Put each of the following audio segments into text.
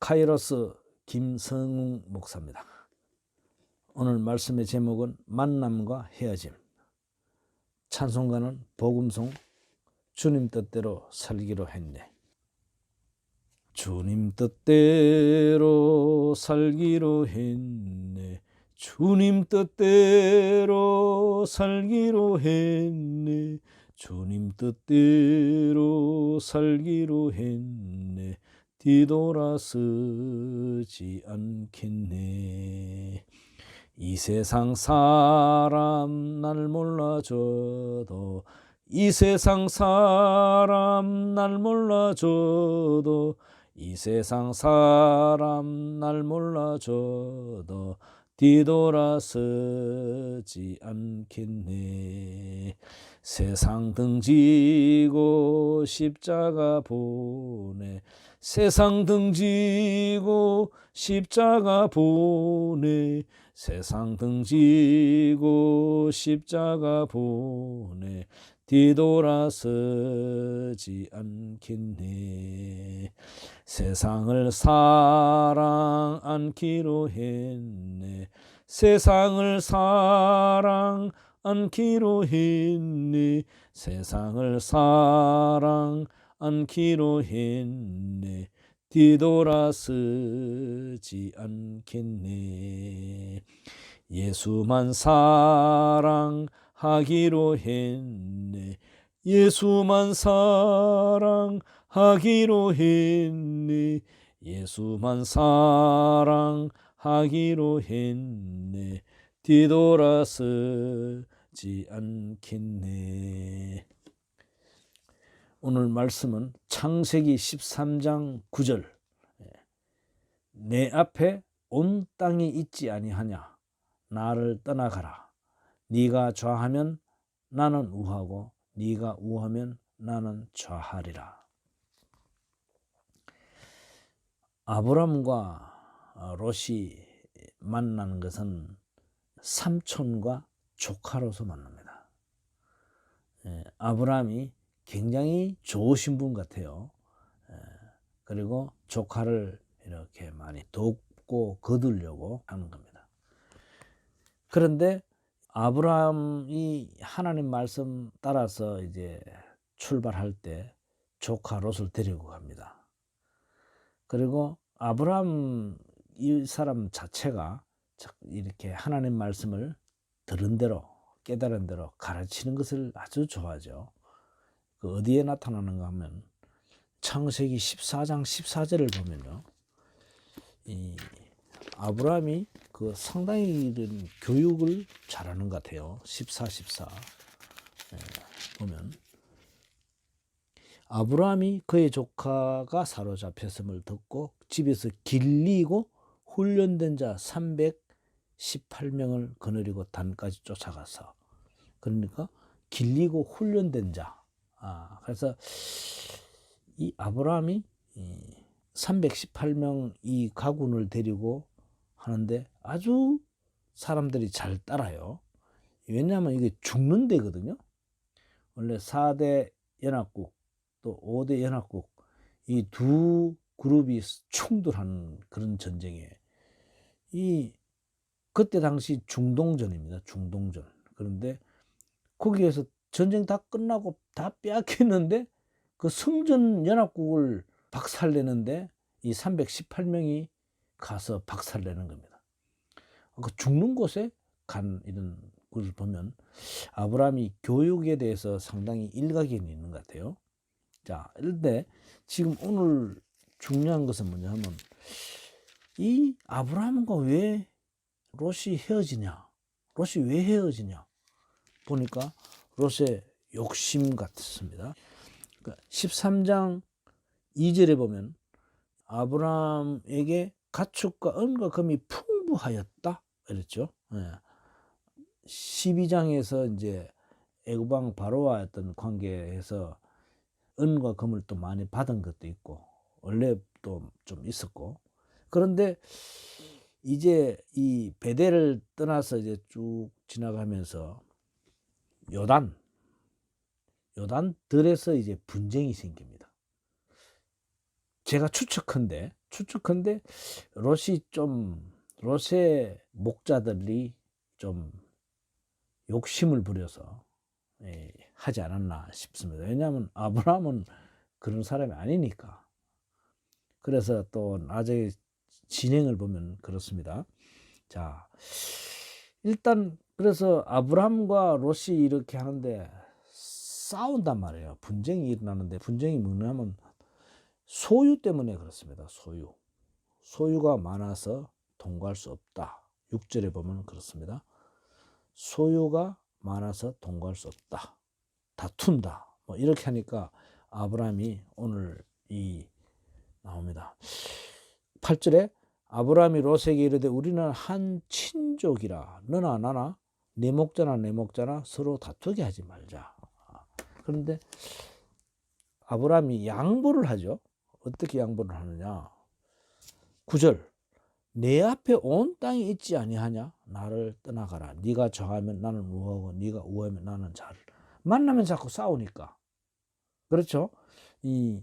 카이로스 김성웅 목사입니다. 오늘 말씀의 제목은 만남과 헤어짐. 찬송가는 복음송 주님 뜻대로 살기로 했네. 주님 뜻대로 살기로 했네. 주님 뜻대로 살기로 했네. 주님 뜻대로 살기로 했네. 뒤돌아서지 않겠네. 이 세상 사람 날 몰라줘도, 이 세상 사람 날 몰라줘도, 이 세상 사람 날 몰라줘도 뒤돌아서지 않겠네. 세상 등지고 십자가 보내, 세상 등지고 십자가 보내, 세상 등지고 십자가 보내 뒤돌아서지 않겠네. 세상을 사랑 않기로 했네. 세상을 사랑 않기로 했네. 세상을 사랑 않기로 했네. 뒤돌아서지 않겠네. 예수만 사랑하기로 했네. 예수만 사랑하기로 했네. 예수만 사랑하기로 했네. 뒤돌아서지 않겠네. 오늘 말씀은 창세기 13장 9절. 내 앞에 온 땅이 있지 아니하냐. 나를 떠나가라. 네가 좌하면 나는 우하고 네가 우하면 나는 좌하리라. 아브람과 롯이 만나는 것은 삼촌과 조카로서 만납니다. 아브람이 굉장히 좋으신 분 같아요. 그리고 조카를 이렇게 많이 돕고 거두려고 하는 겁니다. 그런데 아브람이 하나님 말씀 따라서 이제 출발할 때 조카 롯을 데리고 갑니다. 그리고 아브람 이 사람 자체가 이렇게 하나님 말씀을 들은 대로 깨달은 대로 가르치는 것을 아주 좋아하죠. 그 어디에 나타나는가 하면 창세기 14장 14절을 보면요, 이 아브라함이 그 상당히 이런 교육을 잘하는 것 같아요. 14 보면 아브라함이 그의 조카가 사로잡혔음을 듣고 집에서 길리고 훈련된 자 318명을 거느리고 단까지 쫓아가서, 그러니까 길리고 훈련된 자. 그래서 이 아브라함이 318명 이 가군을 데리고 하는데 아주 사람들이 잘 따라요. 왜냐하면 이게 죽는 데거든요. 원래 4대 연합국 또 5대 연합국 이 두 그룹이 충돌하는 그런 전쟁에, 그때 당시 중동전입니다. 중동전. 그런데 거기에서 전쟁 다 끝나고 다 빼앗겼는데 그 성전 연합국을 박살내는데 이 318명이 가서 박살내는 겁니다. 그 죽는 곳에 간 이런 것을 보면 아브라함이 교육에 대해서 상당히 일각이 있는 것 같아요. 자, 그런데 지금 오늘 중요한 것은 뭐냐 하면 이 아브라함과 왜 롯이 헤어지냐? 롯이 왜 헤어지냐? 보니까 롯의 욕심 같습니다. 13장 2절에 보면 아브라함에게 가축과 은과 금이 풍부하였다 그랬죠. 12장에서 이제 애굽왕 바로와 어떤 관계에서 은과 금을 또 많이 받은 것도 있고 원래 또 좀 있었고, 그런데 이제 이 베델을 떠나서 이제 쭉 지나가면서 요단 들에서 이제 분쟁이 생깁니다. 제가 추측컨대 추측컨대 롯의 목자들이 좀 욕심을 부려서 하지 않았나 싶습니다. 왜냐하면 아브라함은 그런 사람이 아니니까. 그래서 또 나중에 진행을 보면 그렇습니다. 자, 일단 그래서 아브라함과 롯이 이렇게 하는데 싸운단 말이에요. 분쟁이 일어나는데, 분쟁이 뭐냐면 소유 때문에 그렇습니다. 소유가 많아서 동거할 수 없다. 6절에 보면 그렇습니다. 소유가 많아서 동거할 수 없다. 다툰다. 뭐 이렇게 하니까 아브라함이 오늘 나옵니다. 8절에 아브라함이 롯에게 이르되 우리는 한 친족이라 너나 나나 내 목자나 서로 다투게 하지 말자. 그런데 아브라함이 양보를 하죠. 어떻게 양보를 하느냐. 9절 내 앞에 온 땅이 있지 아니하냐. 나를 떠나가라. 네가 정하면 나는 우하고 네가 우하면 나는 자를. 만나면 자꾸 싸우니까. 그렇죠. 이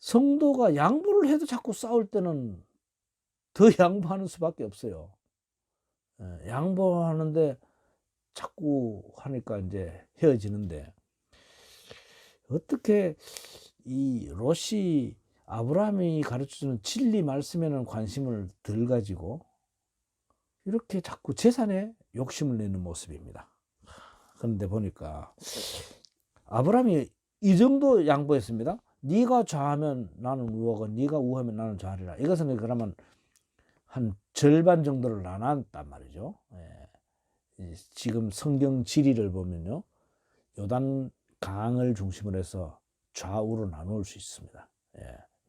성도가 양보를 해도 자꾸 싸울 때는 더 양보하는 수밖에 없어요. 양보하는데 자꾸 하니까 이제 헤어지는데, 어떻게 이 롯이 아브라함이 가르쳐주는 진리 말씀에는 관심을 덜 가지고 이렇게 자꾸 재산에 욕심을 내는 모습입니다. 그런데 보니까 아브라함이 이 정도 양보했습니다. 네가 좌하면 나는 우하고 네가 우하면 나는 좌하리라. 이것은 그러면 한 절반 정도를 나눴단 말이죠. 지금 성경 지리를 보면요, 요단 강을 중심으로 해서 좌우로 나눌 수 있습니다.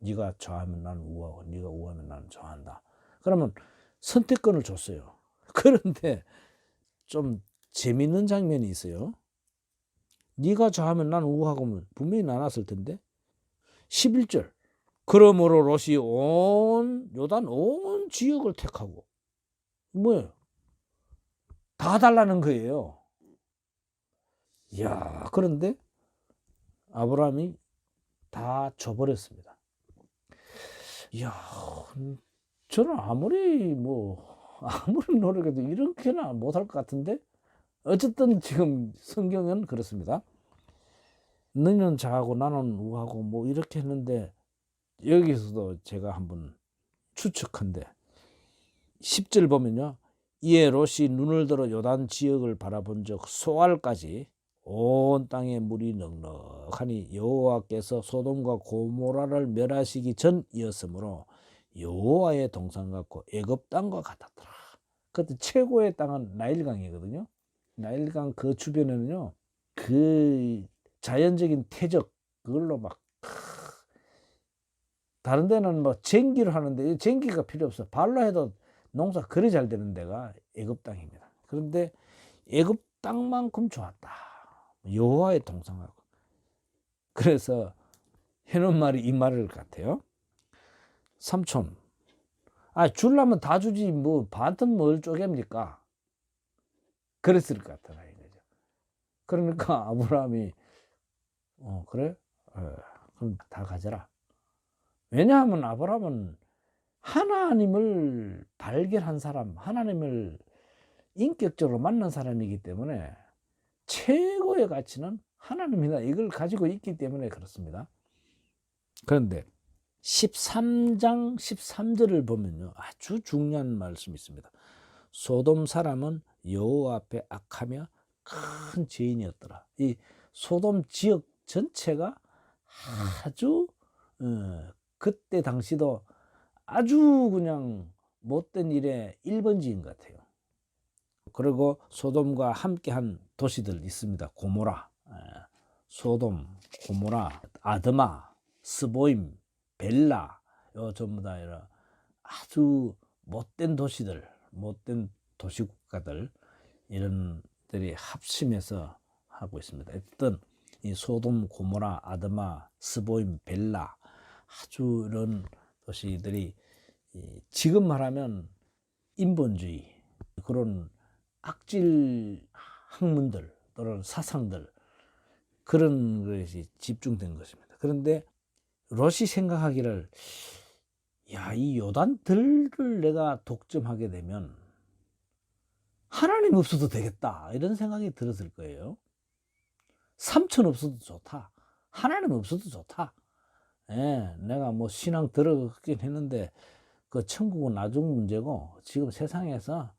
네가 좌하면 나는 우하고 네가 우하면 나는 좌한다. 그러면 선택권을 줬어요. 그런데 좀 재밌는 장면이 있어요. 네가 좌하면 나는 우하고 분명히 나눴을 텐데 11절 그러므로 롯이 요단 온 지역을 택하고 뭐예요? 다 달라는 거예요. 이야, 그런데 아브라함이 다 줘버렸습니다. 이야, 저는 아무리 노력해도 이렇게는 못할 것 같은데, 어쨌든 지금 성경은 그렇습니다. 너는 좌하고 나는 우하고 뭐 이렇게 했는데, 여기서도 제가 한번 추측한데 10절 보면요, 이에 롯이 눈을 들어 요단 지역을 바라본 적 소알까지 온 땅에 물이 넉넉하니 여호와께서 소돔과 고모라를 멸하시기 전이었으므로 여호와의 동산 같고 애굽 땅과 같았더라. 그때 최고의 땅은 나일강이거든요. 나일강 그 주변에는요, 그 자연적인 태적 그걸로 막 다른 데는 뭐 쟁기를 하는데 쟁기가 필요 없어. 발로 해도 농사 그리 잘 되는 데가 애굽 땅입니다. 그런데 애굽 땅만큼 좋았다. 여호와의 동산하고. 그래서 해놓은 말이 이 말을 같아요. 삼촌, 주려면 다 주지 뭐 반은 뭘 쪼갭니까? 그랬을 것 같더라 이거죠. 그러니까 아브라함이 그래? 그럼 다 가져라. 왜냐하면 아브라함은 하나님을 발견한 사람, 하나님을 인격적으로 만난 사람이기 때문에 최고의 가치는 하나님이다. 이걸 가지고 있기 때문에 그렇습니다. 그런데 13장 13절을 보면요, 아주 중요한 말씀이 있습니다. 소돔 사람은 여호와 앞에 악하며 큰 죄인이었더라. 이 소돔 지역 전체가 아주 그때 당시도 아주 그냥 못된 일의 1번지인 것 같아요. 그리고 소돔과 함께한 도시들 있습니다. 고모라, 소돔, 고모라, 아드마, 스보임, 벨라, 요 전부 다 이런 아주 못된 도시들, 못된 도시국가들, 이런 들이 합심해서 하고 있습니다. 어떤 이 소돔, 고모라, 아드마, 스보임, 벨라, 아주 이런 도시들이 지금 말하면 인본주의 그런 악질 학문들 또는 사상들, 그런 것이 집중된 것입니다. 그런데 롯이 생각하기를 야, 이 요단들을 내가 독점하게 되면 하나님 없어도 되겠다 이런 생각이 들었을 거예요. 삼촌 없어도 좋다. 하나님 없어도 좋다. 예, 내가 뭐 신앙 들어갔긴 했는데 그 천국은 나중 문제고 지금 세상에서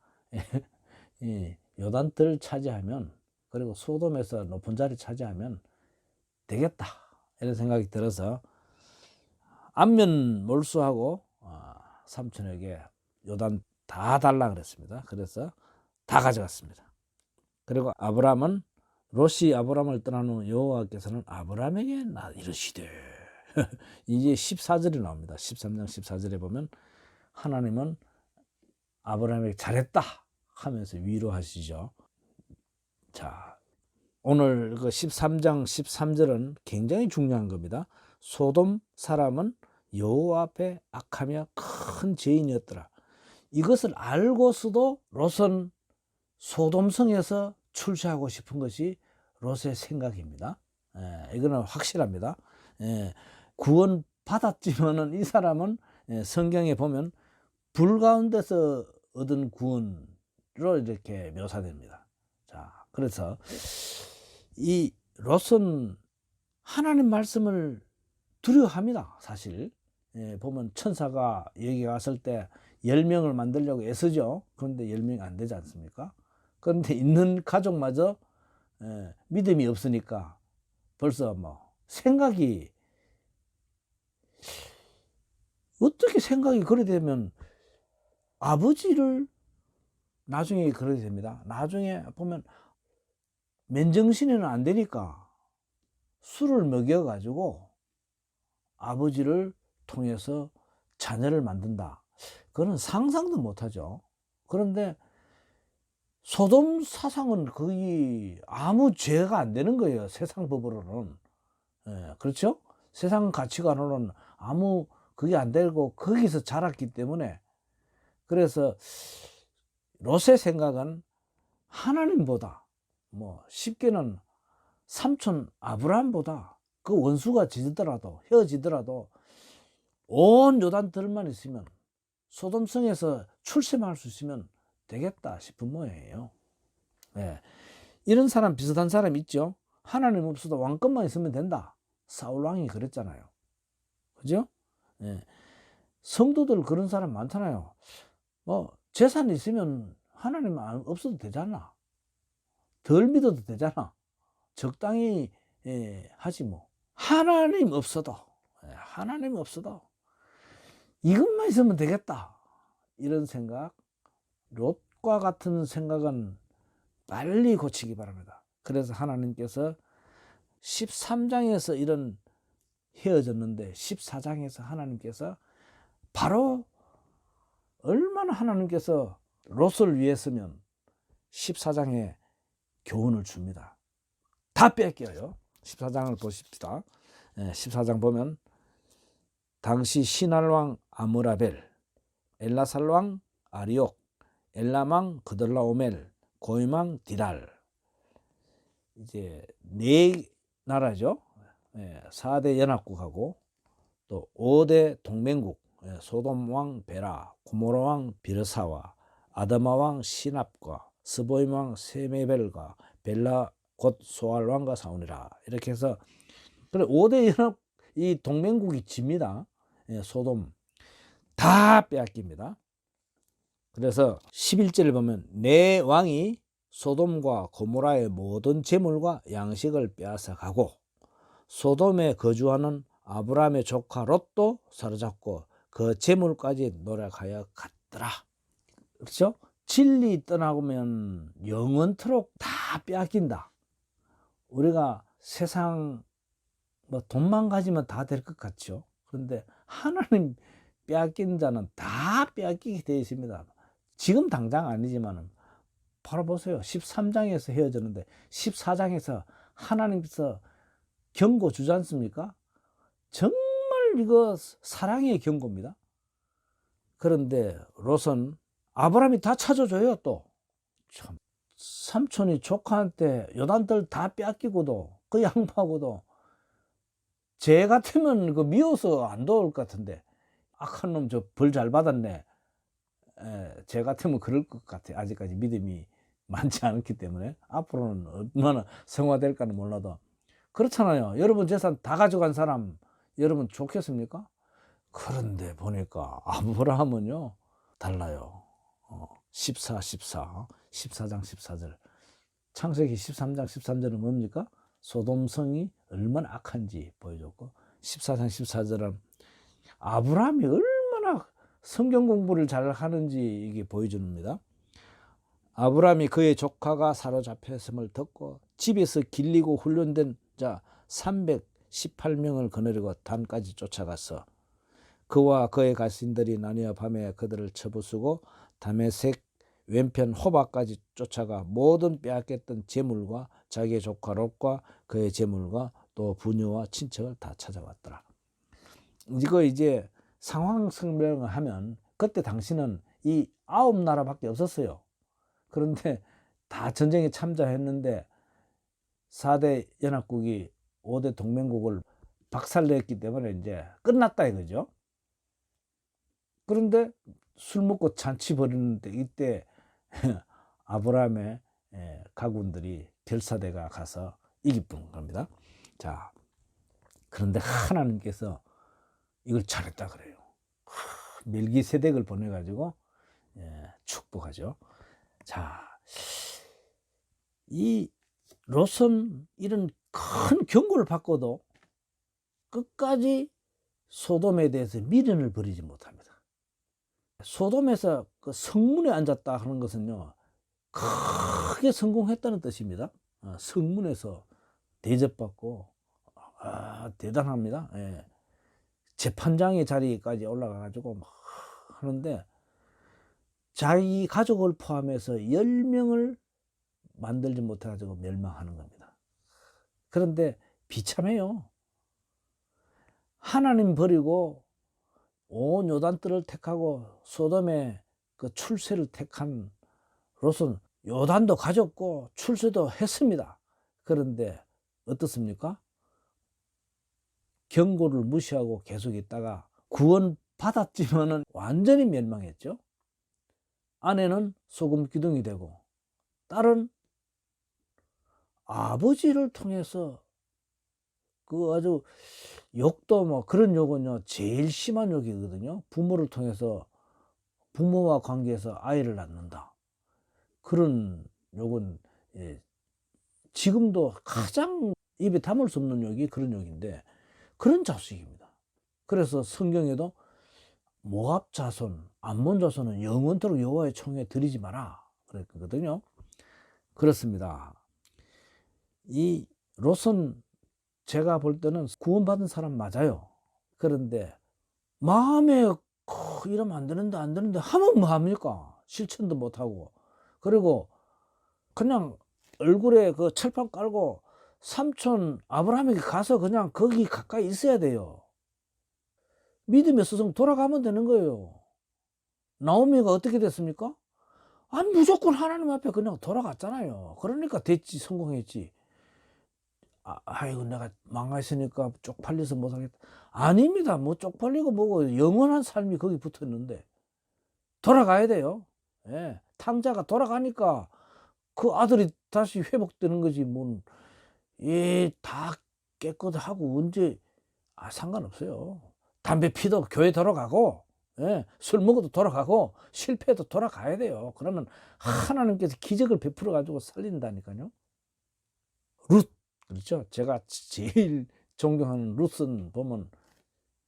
이 요단들 차지하면, 그리고 소돔에서 높은 자리 차지하면 되겠다 이런 생각이 들어서 안면 몰수하고 삼촌에게 요단 다 달라 그랬습니다. 그래서 다 가져갔습니다. 그리고 아브람은 롯이 아브람을 떠난 후 여호와께서는 아브람에게 이르시되 이제 14절이 나옵니다. 13장 14절에 보면 하나님은 아브람에게 잘했다 하면서 위로하시죠. 자, 오늘 그 13장 13절은 굉장히 중요한 겁니다. 소돔 사람은 여호와 앞에 악하며 큰 죄인이었더라. 이것을 알고서도 롯은 소돔성에서 출세하고 싶은 것이 롯의 생각입니다. 이거는 확실합니다. 구원 받았지만은 이 사람은 성경에 보면 불 가운데서 얻은 구원으로 이렇게 묘사됩니다. 자, 그래서 이 롯은 하나님 말씀을 두려워합니다. 사실 보면 천사가 여기 왔을 때 10명을 만들려고 애쓰죠. 그런데 10명이 안 되지 않습니까? 그런데 있는 가족마저 믿음이 없으니까 벌써 뭐 생각이, 어떻게 생각이 그래 되면 아버지를 나중에 그러게 됩니다. 나중에 보면 맨정신에는 안 되니까 술을 먹여가지고 아버지를 통해서 자녀를 만든다. 그건 상상도 못하죠. 그런데 소돔 사상은 거의 아무 죄가 안 되는 거예요. 세상 법으로는. 그렇죠? 세상 가치관으로는 아무 그게 안 되고 거기서 자랐기 때문에, 그래서 롯의 생각은 하나님보다, 뭐 쉽게는 삼촌 아브라함보다, 그 원수가 지더라도 헤어지더라도 온 요단들만 있으면, 소돔성에서 출세할 수 있으면 되겠다 싶은 모양이에요. 이런 사람, 비슷한 사람 있죠. 하나님 없어도 왕권만 있으면 된다. 사울 왕이 그랬잖아요. 그죠? 성도들 그런 사람 많잖아요. 뭐 재산 있으면 하나님 없어도 되잖아. 덜 믿어도 되잖아. 적당히 하지 뭐. 하나님 없어도 이것만 있으면 되겠다 이런 생각, 롯과 같은 생각은 빨리 고치기 바랍니다. 그래서 하나님께서 13장에서 이런 헤어졌는데 14장에서 하나님께서 바로, 얼마나 하나님께서 롯을 위했으면 14장에 교훈을 줍니다. 다 뺏겨요. 14장을 보십시다. 14장 보면 당시 시날왕 아므라벨, 엘라살왕 아리옥, 엘람왕 그들라오멜, 고임왕 디랄, 이제 네 나라죠. 4대 연합국하고 또 5대 동맹국, 소돔왕 베라, 고모라왕 비르사와, 아드마왕 시납과, 스보임왕 세메벨과, 벨라 곧 소알왕과 싸우니라. 이렇게 해서 그래 5대 연합 이 동맹국이 집니다. 소돔 다 빼앗깁니다. 그래서 11절을 보면 내 왕이 소돔과 고모라의 모든 재물과 양식을 빼앗아 가고 소돔에 거주하는 아브라함의 조카 롯도 사로잡고 그 재물까지 노력하여 갔더라. 그렇죠? 진리 떠나면 영원토록 다 빼앗긴다. 우리가 세상 뭐 돈만 가지면 다 될 것 같죠. 그런데 하나님 빼앗긴 자는 다 빼앗기게 되어 있습니다. 지금 당장 아니지만 바로 보세요. 13장에서 헤어졌는데 14장에서 하나님께서 경고 주지 않습니까? 정말 이거 사랑의 경고입니다. 그런데 롯은 아브라함이 다 찾아줘요. 또 참, 삼촌이 조카한테 요단들 다 빼앗기고도 그 양반하고도 쟤 같으면 그 미워서 안 도울 것 같은데 악한 놈 저 벌 잘 받았네. 제 같으면 그럴 것 같아요. 아직까지 믿음이 많지 않기 때문에. 앞으로는 얼마나 성화될까는 몰라도. 그렇잖아요. 여러분 재산 다 가져간 사람 여러분 좋겠습니까? 그런데 보니까 아브라함은요 달라요. 14, 14, 14장 14절. 창세기 13장 13절은 뭡니까? 소돔성이 얼마나 악한지 보여줬고 14장 14절은 아브라함이 얼마나 성경 공부를 잘 하는지 이게 보여줍니다. 아브라함이 그의 조카가 사로잡혔음을 듣고 집에서 길리고 훈련된 자 318명을 거느리고 단까지 쫓아가서 그와 그의 가신들이 나뉘어 밤에 그들을 쳐부수고 다메섹 왼편 호바까지 쫓아가 모든 빼앗겼던 재물과 자기의 조카 롯과 그의 재물과 또 부녀와 친척을 다 찾아왔더라. 이거 이제 상황 설명을 하면 그때 당시는 이 9나라밖에 없었어요. 그런데 다 전쟁에 참전했는데 4대 연합국이 5대 동맹국을 박살냈기 때문에 이제 끝났다 이거죠. 그런데 술 먹고 잔치 벌이는데 이때 아브라함의 가군들이 별사대가 가서 이기쁜 겁니다. 자, 그런데 하나님께서 이걸 잘했다 그래요. 멜기세덱을 보내가지고 축복하죠. 자, 이 롯은 이런 큰 경고를 받고도 끝까지 소돔에 대해서 미련을 버리지 못합니다. 소돔에서 그 성문에 앉았다 하는 것은요 크게 성공했다는 뜻입니다. 성문에서 대접받고 대단합니다. 재판장의 자리까지 올라가가지고 막 하는데 자기 가족을 포함해서 10명을 만들지 못해가지고 멸망하는 겁니다. 그런데 비참해요. 하나님 버리고 온 요단뜰을 택하고 소돔의 그 출세를 택한 롯은 요단도 가졌고 출세도 했습니다. 그런데 어떻습니까? 경고를 무시하고 계속 있다가 구원 받았지만은 완전히 멸망했죠. 아내는 소금 기둥이 되고 딸은 아버지를 통해서 그 아주 욕도 뭐 그런 욕은요 제일 심한 욕이거든요. 부모를 통해서 부모와 관계에서 아이를 낳는다. 그런 욕은 지금도 가장 입에 담을 수 없는 욕이 그런 욕인데 그런 자식입니다. 그래서 성경에도 모압 자손, 암몬 자손은 영원토록 여호와의 총에 드리지 마라 그랬거든요. 그렇습니다. 이 롯은 제가 볼 때는 구원받은 사람 맞아요. 그런데 마음에 이러면 안 되는데 하면 뭐 합니까? 실천도 못하고. 그리고 그냥 얼굴에 그 철판 깔고 삼촌 아브라함에게 가서 그냥 거기 가까이 있어야 돼요. 믿음의 스승 돌아가면 되는 거예요. 나오미가 어떻게 됐습니까? 아니 무조건 하나님 앞에 그냥 돌아갔잖아요. 그러니까 됐지, 성공했지. 아이고 내가 망했으니까 쪽팔려서 못하겠다. 아닙니다. 뭐 쪽팔리고 뭐고 영원한 삶이 거기 붙었는데 돌아가야 돼요. 탕자가 돌아가니까 그 아들이 다시 회복되는 거지. 뭐 다 깨끗하고 언제 상관없어요. 담배 피도 교회 돌아가고 술 먹어도 돌아가고 실패해도 돌아가야 돼요. 그러면 하나님께서 기적을 베풀어 가지고 살린다니까요. 룻, 그렇죠. 제가 제일 존경하는 룻은 보면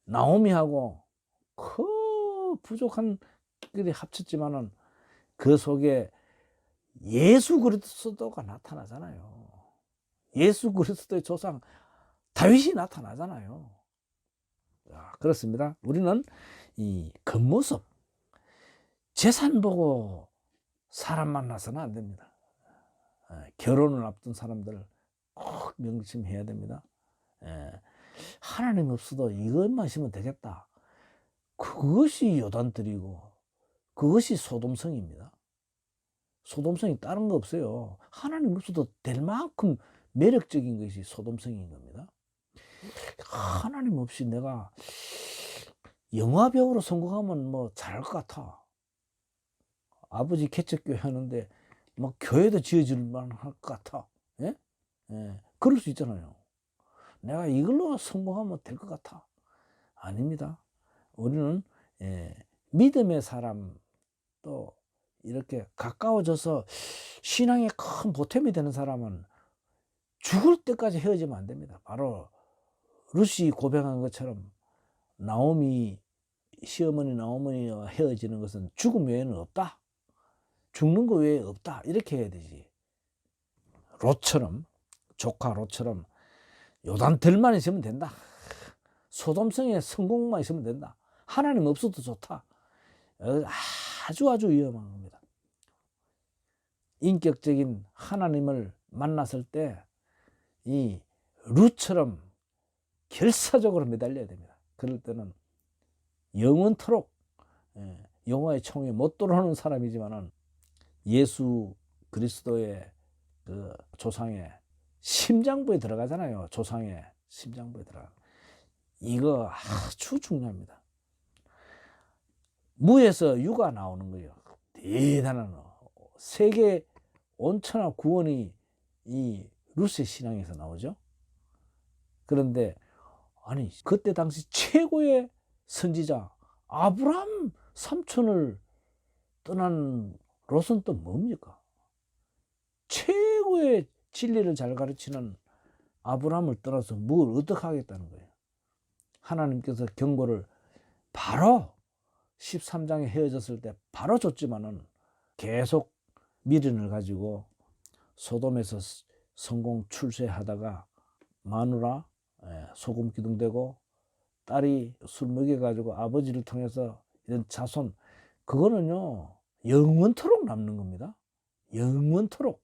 나오미하고 그 부족한 것들이 합쳤지만은 그 속에 예수 그리스도가 나타나잖아요. 예수 그리스도의 조상 다윗이 나타나잖아요. 그렇습니다. 우리는 이 겉모습, 재산 보고 사람 만나서는 안 됩니다. 결혼을 앞둔 사람들 꼭 명심해야 됩니다. 하나님 없어도 이것만 있으면 되겠다. 그것이 요단들이고 그것이 소돔성입니다. 소돔성이 다른 거 없어요. 하나님 없어도 될 만큼 매력적인 것이 소돔성인 겁니다. 하나님 없이 내가 영화 배우로 성공하면 뭐 잘할 것 같아. 아버지 개척교회 하는데 막 교회도 지어줄 만할 것 같아. 예? 예. 그럴 수 있잖아요. 내가 이걸로 성공하면 될 것 같아. 아닙니다. 우리는 믿음의 사람, 또 이렇게 가까워져서 신앙에 큰 보탬이 되는 사람은 죽을 때까지 헤어지면 안 됩니다. 바로 루시 고백한 것처럼 시어머니 나오미와 헤어지는 것은 죽음 외에는 없다. 죽는 거 외에 없다. 이렇게 해야 되지. 조카 롯처럼 요단들만 있으면 된다. 소돔성의 성공만 있으면 된다. 하나님 없어도 좋다. 아주 위험한 겁니다. 인격적인 하나님을 만났을 때 이 룻처럼 결사적으로 매달려야 됩니다. 그럴 때는 영원토록 영화의 총에 못 들어오는 사람이지만은 예수 그리스도의 그 조상의 심장부에 들어가잖아요. 조상의 심장부에 들어가. 이거 아주 중요합니다. 무에서 유가 나오는 거예요. 대단한 세계 온천하 구원이 이 루스의 신앙에서 나오죠. 그런데 아니 그때 당시 최고의 선지자 아브라함 삼촌을 떠난 롯은 또 뭡니까? 최고의 진리를 잘 가르치는 아브라함을 떠나서 뭘 어떻게 하겠다는 거예요. 하나님께서 경고를 바로 13장에 헤어졌을 때 바로 줬지만은 계속 미련을 가지고 소돔에서 성공 출세하다가 마누라 소금 기둥되고 딸이 술 먹여가지고 아버지를 통해서 이런 자손, 그거는요 영원토록 남는 겁니다. 영원토록.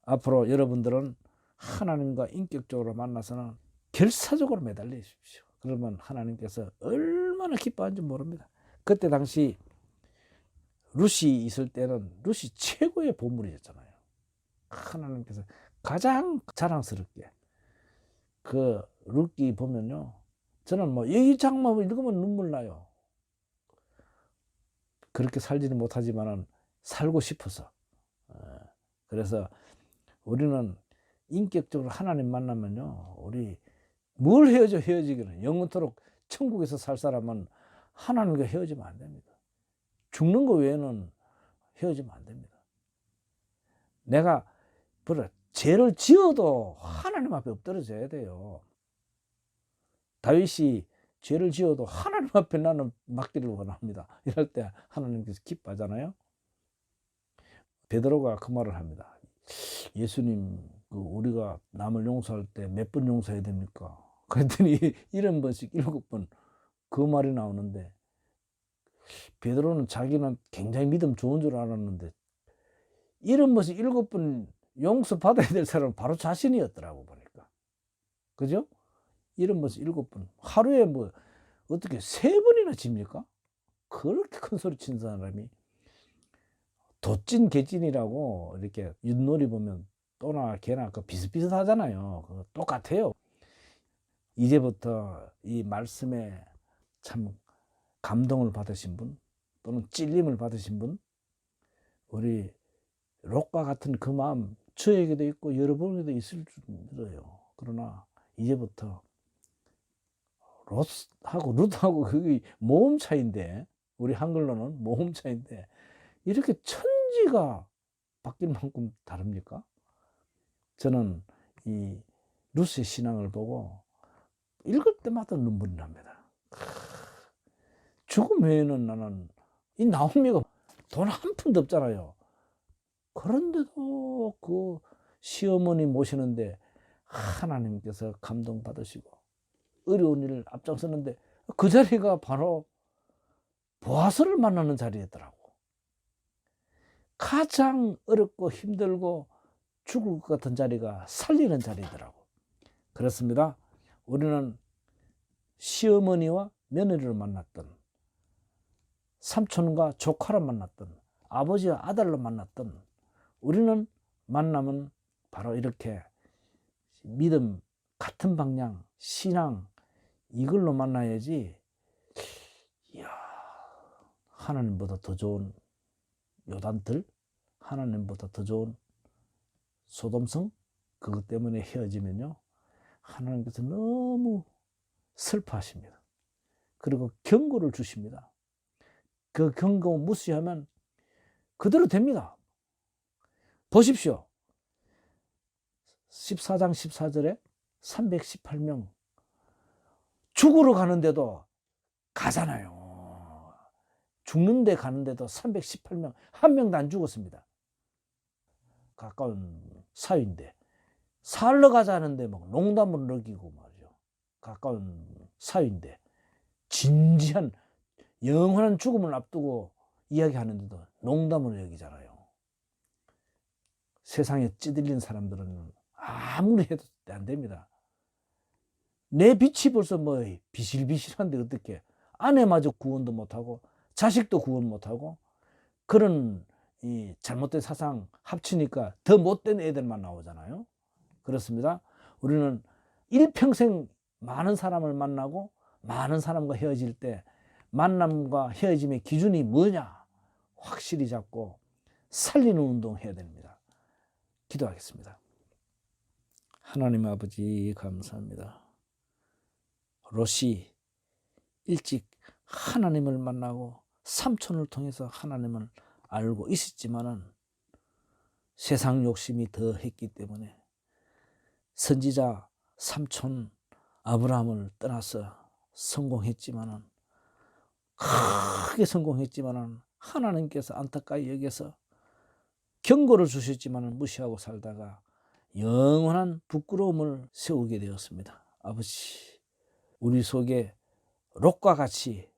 앞으로 여러분들은 하나님과 인격적으로 만나서는 결사적으로 매달리십시오. 그러면 하나님께서 얼마나 기뻐하는지 모릅니다. 그때 당시 룻이 있을 때는 룻이 최고의 보물이었잖아요. 하나님께서 가장 자랑스럽게 그 룻기 보면요, 저는 뭐 이 장만 읽으면 눈물 나요. 그렇게 살지는 못하지만은 살고 싶어서. 그래서 우리는 인격적으로 하나님 만나면요, 우리 뭘 헤어지기는 영원토록 천국에서 살 사람은 하나님과 헤어지면 안 됩니다. 죽는 거 외에는 헤어지면 안 됩니다. 내가 죄를 지어도 하나님 앞에 엎드려져야 돼요. 다윗이 죄를 지어도 하나님 앞에 나는 맡기를 원합니다. 이럴 때 하나님께서 기뻐하잖아요. 베드로가 그 말을 합니다. 예수님, 우리가 남을 용서할 때 몇 번 용서해야 됩니까? 그랬더니 70번씩 7번 그 말이 나오는데, 베드로는 자기는 굉장히 믿음 좋은 줄 알았는데 70번씩 7번 용서받아야 될 사람은 바로 자신이었더라고 보니까. 그죠? 70번씩 7번. 하루에 뭐 어떻게 3번이나 집니까? 그렇게 큰 소리 친 사람이. 도찐 개찐이라고 이렇게 윷놀이 보면 또나 개나 그 비슷비슷하잖아요. 똑같아요. 이제부터 이 말씀에 참 감동을 받으신 분, 또는 찔림을 받으신 분, 우리 롯과 같은 그 마음 저에게도 있고 여러분에게도 있을 줄 믿어요. 그러나 이제부터 롯하고 룻하고 그게 모음 차인데, 우리 한글로는 모음 차인데 이렇게 천지가 바뀔 만큼 다릅니까? 저는 이 룻의 신앙을 보고 읽을 때마다 눈물이 납니다. 죽음 외에는 나는 이 나오미가 돈 한 푼도 없잖아요. 그런데도 그 시어머니 모시는데 하나님께서 감동받으시고 어려운 일을 앞장섰는데 그 자리가 바로 보아스를 만나는 자리였더라고. 가장 어렵고 힘들고 죽을 것 같은 자리가 살리는 자리더라고. 그렇습니다. 우리는 시어머니와 며느리를 만났던, 삼촌과 조카를 만났던, 아버지와 아들로 만났던, 우리는 만나면 바로 이렇게 믿음, 같은 방향, 신앙, 이걸로 만나야지 하나님보다 더 좋은 요단들, 하나님보다 더 좋은 소돔성, 그것 때문에 헤어지면요, 하나님께서 너무 슬퍼하십니다. 그리고 경고를 주십니다. 그 경고 무시하면 그대로 됩니다. 보십시오. 14장 14절에 318명 죽으러 가는데도 가잖아요. 죽는데 가는데도 318명, 한 명도 안 죽었습니다. 가까운 사위인데 살러 가자는데 막 농담을 넘기고 말이죠. 가까운 사위인데 진지한 영원한 죽음을 앞두고 이야기하는데도 농담을 여기잖아요. 세상에 찌들린 사람들은 아무리 해도 안 됩니다. 내 빛이 벌써 뭐 비실비실한데 어떻게 아내마저 구원도 못하고 자식도 구원 못하고 그런 이 잘못된 사상 합치니까 더 못된 애들만 나오잖아요. 그렇습니다. 우리는 일평생 많은 사람을 만나고 많은 사람과 헤어질 때 만남과 헤어짐의 기준이 뭐냐 확실히 잡고 살리는 운동 해야 됩니다. 기도하겠습니다. 하나님 아버지 감사합니다. 롯이 일찍 하나님을 만나고 삼촌을 통해서 하나님을 알고 있었지만은 세상 욕심이 더 했기 때문에 선지자 삼촌 아브라함을 떠나서 성공했지만은 크게 성공했지만은 하나님께서 안타까이 여겨서 경고를 주셨지만은 무시하고 살다가 영원한 부끄러움을 세우게 되었습니다. 아버지, 우리 속에 롯과 같이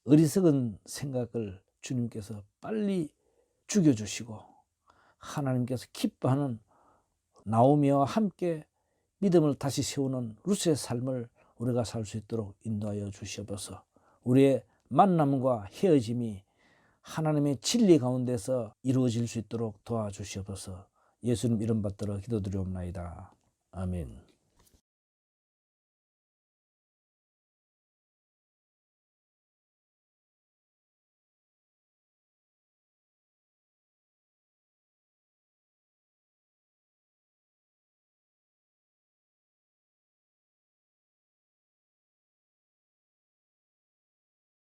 어리석은 생각을 주님께서 빨리 죽여주시고 하나님께서 기뻐하는 나오미와 함께 믿음을 다시 세우는 룻의 삶을 우리가 살 수 있도록 인도하여 주시옵소서. 우리의 만남과 헤어짐이 하나님의 진리 가운데서 이루어질 수 있도록 도와주시옵소서. 예수님 이름 받들어 기도드리옵나이다. 아멘.